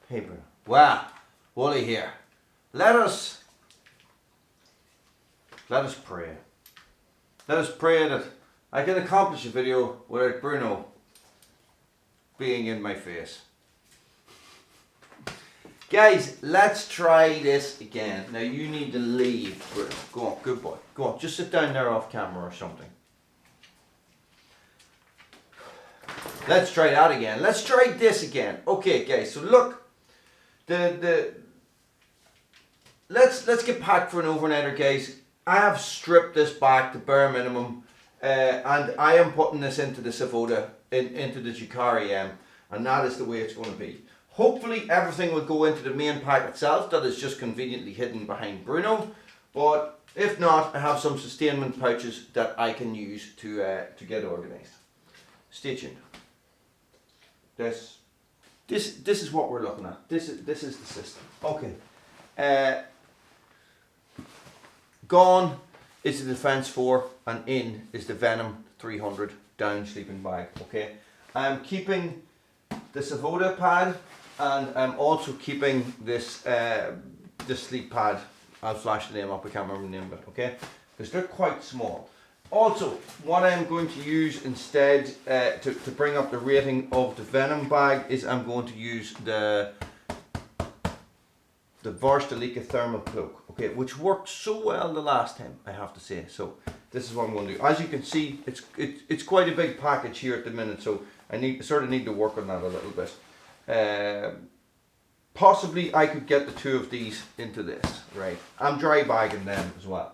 Hey Bruno. Wow, Wally here. Let us pray. Let us pray that I can accomplish a video without Bruno being in my face. Guys, let's try this again. Now you need to leave, Bruno. Go on, good boy. Go on, just sit down there off camera or something. Let's try that again. Let's try this again. Okay, guys. So look, let's get packed for an overnighter, guys. I have stripped this back to bare minimum, and I am putting this into the Savotta, into the Jääkäri, and that is the way it's going to be. Hopefully, everything will go into the main pack itself. That is just conveniently hidden behind Bruno. But if not, I have some sustainment pouches that I can use to get organised. Stay tuned. This is what we're looking at. This is the system. Okay. Gone is the Defence 4 and in is the Venom 300 down sleeping bag. Okay. I'm keeping the Savotta pad and I'm also keeping this sleep pad. I'll flash the name up. I can't remember the name of it. Okay, because they're quite small. Also, what I'm going to use instead to bring up the rating of the Venom bag is I'm going to use the Varusteleka thermal cloak, okay, which worked so well the last time, I have to say. So this is what I'm going to do. As you can see, it's quite a big package here at the minute, so I sort of need to work on that a little bit. Possibly I could get the two of these into this, right? I'm dry bagging them as well.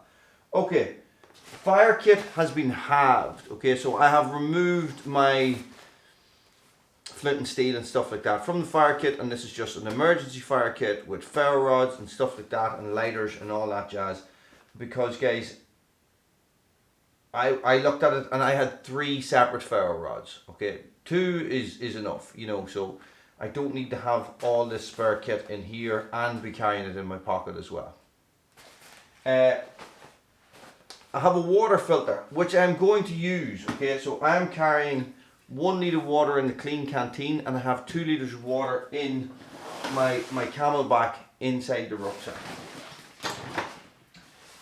Okay. Fire kit has been halved, okay, so I have removed my flint and steel and stuff like that from the fire kit, and this is just an emergency fire kit with ferro rods and stuff like that and lighters and all that jazz, because guys, I looked at it and I had 3 separate ferro rods, okay, 2 is enough, you know, so I don't need to have all this spare kit in here and be carrying it in my pocket as well. I have a water filter, which I'm going to use, okay, so I'm carrying 1 litre of water in the clean canteen and I have 2 litres of water in my camelback inside the rucksack.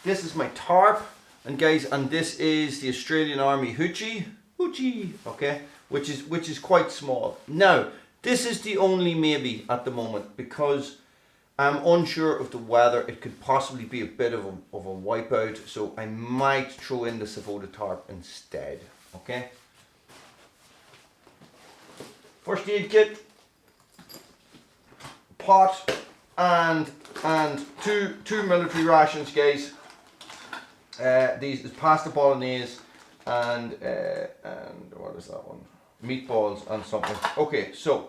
This is my tarp, and guys, and this is the Australian Army hoochie, okay, which is quite small. Now, this is the only maybe at the moment because I'm unsure of the weather. It could possibly be a bit of a wipeout, so I might throw in the Savotta tarp instead, okay? First aid kit, pot, and two military rations, guys. These is pasta bolognese and what is that one? Meatballs and something. Okay, so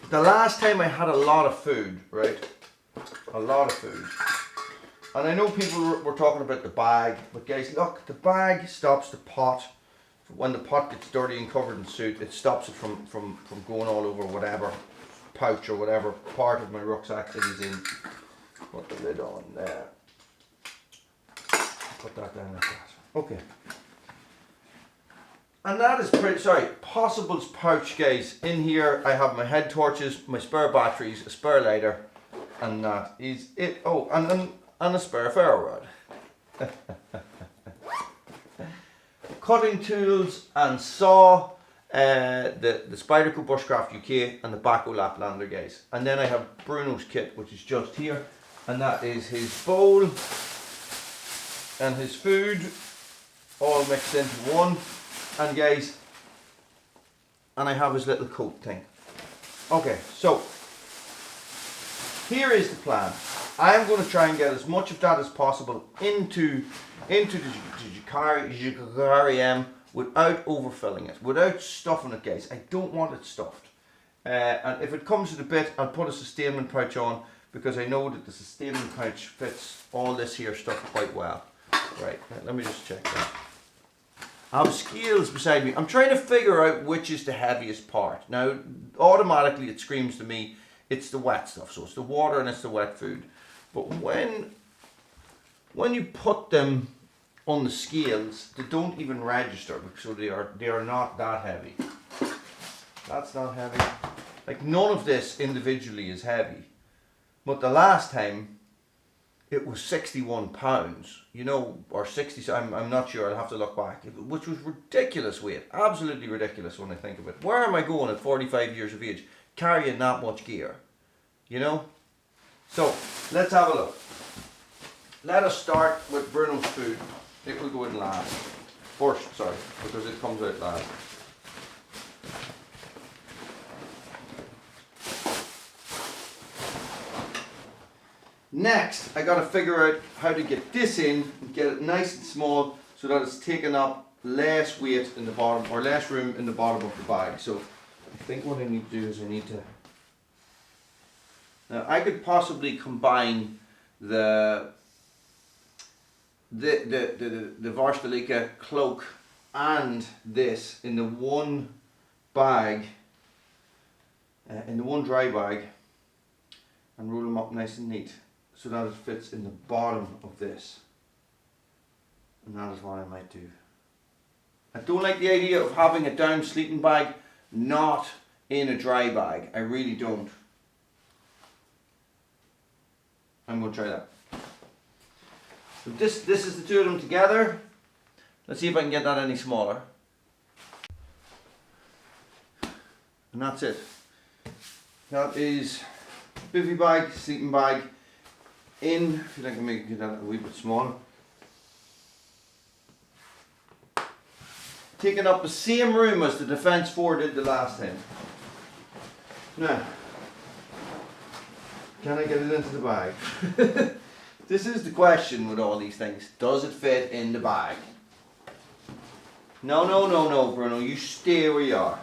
the last time I had a lot of food, right? A lot of food. And I know people were talking about the bag, but guys, look, the bag stops the pot. When the pot gets dirty and covered in soot, it stops it from going all over whatever pouch or whatever part of my rucksack it is in. Put the lid on there. Put that down like that. Okay. And that is pretty, Possible's pouch, guys. In here I have my head torches, my spare batteries, a spare lighter, and that is it. Oh, and a spare ferro rod. Cutting tools and saw, the Spyderco Bushcraft UK and the Baco Laplander, guys. And then I have Bruno's kit, which is just here, and that is his bowl and his food all mixed into one. And guys, and I have his little coat thing. Okay, so here is the plan. I am going to try and get as much of that as possible into the Jääkäri without overfilling it, without stuffing it, guys. I don't want it stuffed. And if it comes to the bit, I'll put a sustainment pouch on because I know that the sustainment pouch fits all this here stuff quite well. Right, let me just check that. I have scales beside me. I'm trying to figure out which is the heaviest part. Now, automatically it screams to me, it's the wet stuff. So it's the water and it's the wet food. But when you put them on the scales, they don't even register, so they are not that heavy. That's not heavy. Like none of this individually is heavy. But the last time it was 61 pounds, you know, or 60, I'm not sure, I'll have to look back, which was ridiculous weight, absolutely ridiculous when I think of it. Where am I going at 45 years of age, carrying that much gear, you know? So, let's have a look. Let us start with Bruno's food. It will go in last. First, sorry, because it comes out last. Next, I gotta figure out how to get this in and get it nice and small so that it's taking up less weight in the bottom, or less room in the bottom of the bag. So I think what I need to do is I need to, now I could possibly combine the Varusteleka cloak and this in the one bag, in the one dry bag, and roll them up nice and neat, so that it fits in the bottom of this. And that is what I might do. I don't like the idea of having a down sleeping bag not in a dry bag. I really don't. I'm going to try that. So this is the two of them together. Let's see if I can get that any smaller. And that's it. That is bivvy bag, sleeping bag, in, I feel like I can make that a wee bit smaller. Taking up the same room as the Defence 4 did the last time. Now, can I get it into the bag? This is the question with all these things. Does it fit in the bag? No, no, no, no, Bruno, you stay where you are.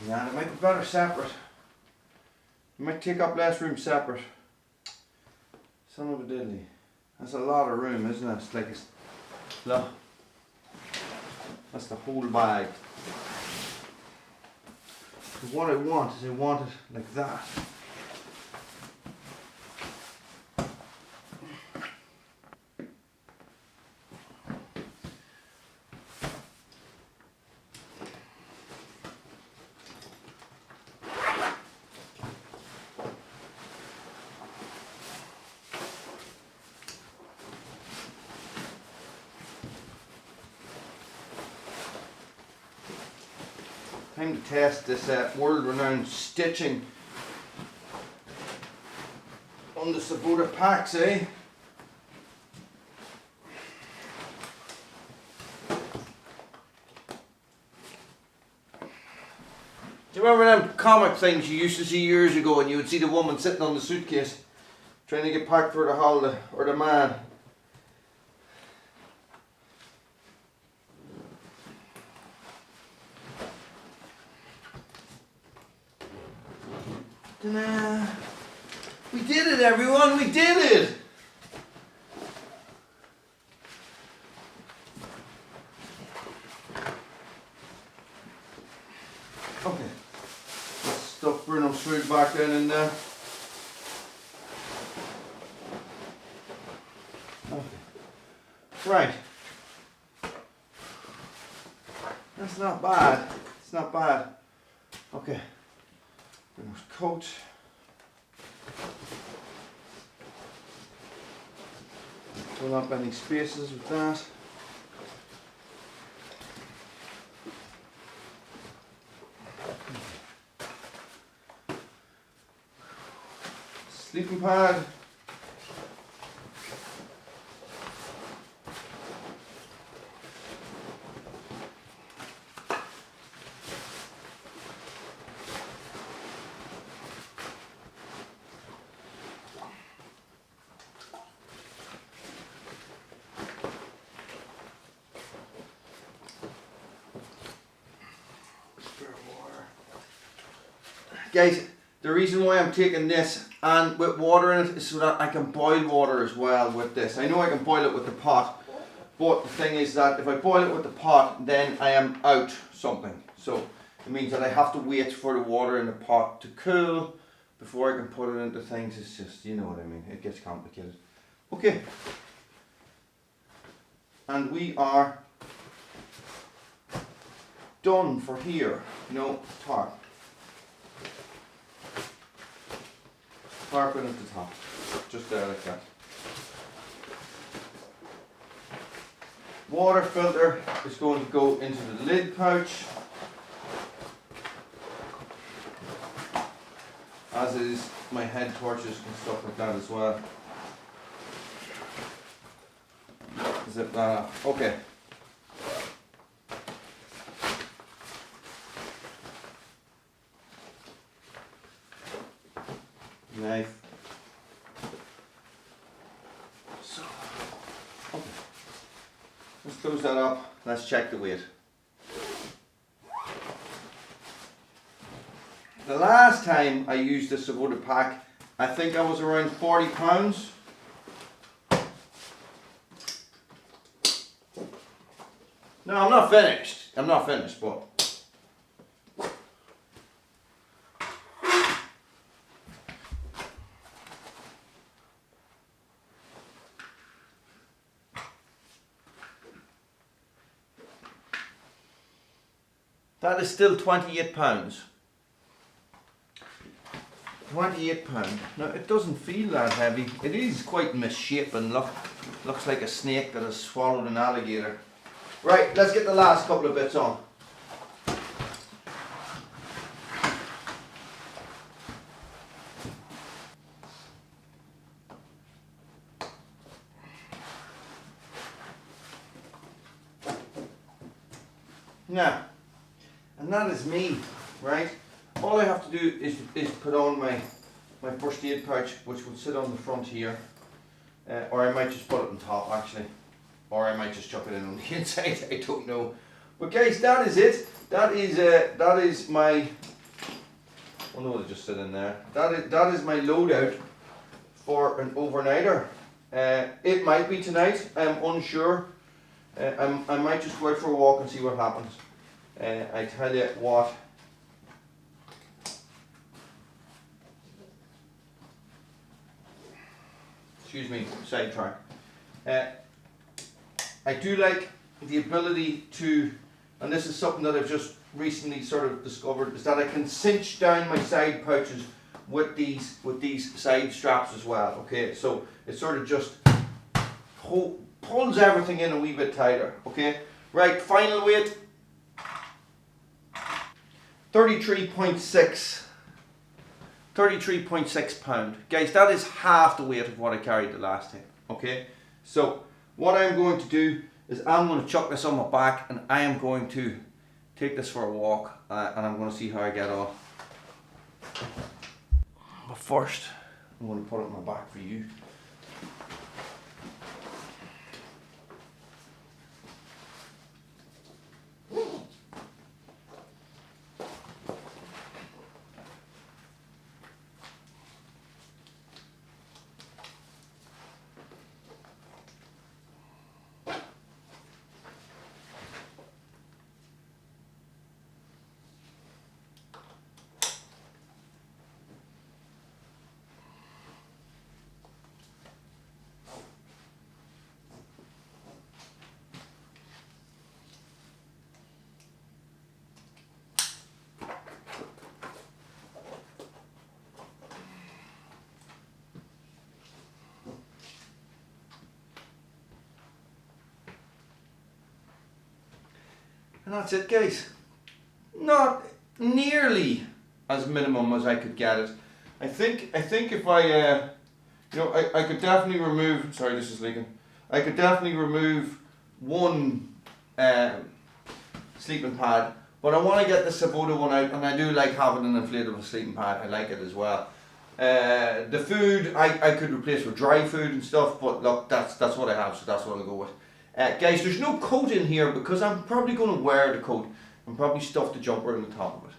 Yeah, it might be better separate. It might take up less room separate. Son of a diddly. That's a lot of room, isn't it? It's like it's, look. That's the whole bag. So what I want is I want it like that. Time to test this world-renowned stitching on the Savotta packs, eh? Do you remember them comic things you used to see years ago, and you would see the woman sitting on the suitcase trying to get packed for the holiday, or the man? We did it, everyone, we did it! Okay, let's stuff Bruno's food back down in there. Okay, right. That's not bad, it's not bad. Okay. Bruno's coat. Fill up any spaces with that. Sleeping pad. Guys, the reason why I'm taking this and with water in it is so that I can boil water as well with this. I know I can boil it with the pot, but the thing is that if I boil it with the pot, then I am out something. So it means that I have to wait for the water in the pot to cool before I can put it into things, it's just, you know what I mean, it gets complicated. Okay. And we are done for here. No, tarp. Tarp in at the top. Just there like that. Water filter is going to go into the lid pouch, as is my head torches and stuff like that as well. Zip that up. Okay. Knife. So, okay. Let's close that up. Let's check the weight. The last time I used the Savotta pack, I think I was around 40 pounds. No, I'm not finished. I'm not finished, but that is still 28 pounds. 28 pounds. Now it doesn't feel that heavy. It is quite misshapen. Looks like a snake that has swallowed an alligator. Right, let's get the last couple of bits on. Now, and that is me, right? All I have to do is put on my first aid pouch, which will sit on the front here, or I might just put it on top actually, or I might just chuck it in on the inside. I don't know. But guys, that is it. That is my. Oh no, it'll just sit in there. That is my loadout for an overnighter. It might be tonight. I'm unsure. I might just go out for a walk and see what happens. I tell you what. Excuse me, sidetrack. I do like the ability to, and this is something that I've just recently sort of discovered, is that I can cinch down my side pouches with these side straps as well. Okay, so it sort of just pulls everything in a wee bit tighter. Okay, right, final weight 33.6 pound. Guys, that is half the weight of what I carried the last time. Okay, so what I'm going to do is I'm going to chuck this on my back and I am going to take this for a walk and I'm going to see how I get on. But first, I'm going to put it on my back for you. And that's it, guys. Not nearly as minimum as I could get it. I think if I, you know, I could definitely remove. Sorry, this is leaking. I could definitely remove one sleeping pad, but I want to get the Savotta one out, and I do like having an inflatable sleeping pad. I like it as well. The food I could replace with dry food and stuff, but look, that's what I have, so that's what I'll go with. Guys, there's no coat in here because I'm probably going to wear the coat and probably stuff the jumper in the top of it.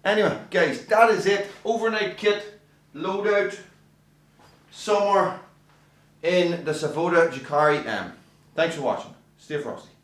Anyway, guys, that is it. Overnight kit, loadout, summer in the Savotta Jääkäri M. Thanks for watching. Stay frosty.